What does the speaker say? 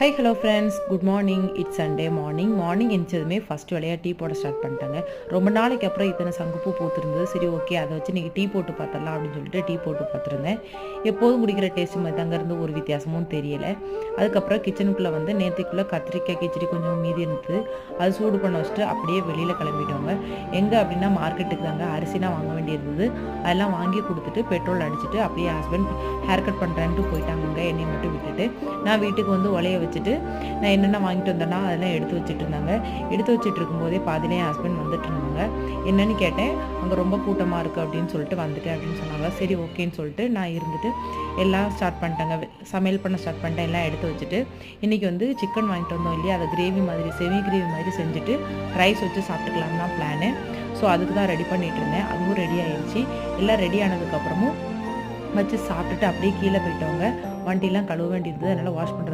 High hello friends, good morning. It's Sunday morning எந்திரிச்சதுமே first வேலையாக tea போட start பண்ணிட்டாங்க. ரொம்ப நாளைக்கு அப்புறம் இத்தனை சங்குப்பூ பூத்துருந்தது. சரி, ஓகே, அதை வச்சு இன்றைக்கி டீ போட்டு பார்த்துடலாம் அப்படின்னு சொல்லிட்டு டீ போட்டு பார்த்துருந்தேன். எப்போதும் குடிக்கிற டேஸ்ட்டு மாதிரி தாங்க இருந்து, ஒரு வித்தியாசமும் தெரியலை. அதுக்கப்புறம் கிச்சனுக்குள்ளே வந்து நேற்றுக்குள்ளே கத்திரிக்காய் கிச்சடி கொஞ்சம் மீதி இருந்தது. அது சூடு பண்ண வச்சுட்டு அப்படியே வெளியில் கிளம்பிட்டோங்க. எங்கே அப்படின்னா மார்க்கெட்டுக்கு தாங்க. அரிசிலாம் வாங்க வேண்டியிருந்தது. அதெல்லாம் வாங்கி கொடுத்துட்டு பெட்ரோல் அடிச்சுட்டு அப்படியே ஹஸ்பண்ட் ஹேர் கட் பண்ணுறேன்ட்டு போயிட்டாங்க, என்னை மட்டும் விட்டுட்டு. நான் வீட்டுக்கு வந்து ஒலைய வச்சுட்டு நான் என்னென்ன வாங்கிட்டு வந்தேன்னா அதெல்லாம் எடுத்து வச்சுட்டு இருந்தாங்க. எடுத்து வச்சுட்டு இருக்கும்போதே பாதிலே என் ஹஸ்பண்ட் வந்துட்டு இருந்தாங்க. என்னன்னு கேட்டேன். அங்கே ரொம்ப கூட்டமாக இருக்குது அப்படின்னு சொல்லிட்டு வந்துட்டேன் அப்படின்னு சொன்னாங்க. சரி, ஓகேன்னு சொல்லிட்டு நான் இருந்துட்டு எல்லாம் ஸ்டார்ட் பண்ணிட்டேங்க. சமையல் பண்ண ஸ்டார்ட் பண்ணிட்டேன். எல்லாம் எடுத்து வச்சுட்டு இன்றைக்கி வந்து சிக்கன் வாங்கிட்டு வந்தோம் இல்லையா, அதை கிரேவி மாதிரி செமி கிரேவி மாதிரி செஞ்சுட்டு ரைஸ் வச்சு சாப்பிட்டுக்கலாம் தான் பிளானு. ஸோ அதுக்கு தான் ரெடி பண்ணிகிட்டு இருந்தேன். அதுவும் ரெடி ஆயிடுச்சு. எல்லாம் ரெடி ஆனதுக்கப்புறமும் வச்சு சாப்பிட்டுட்டு அப்படியே கீழே போயிட்டவங்க. வண்டிலாம் கழுவ வேண்டியிருந்தது, அதனால் வாஷ் பண்ணுறது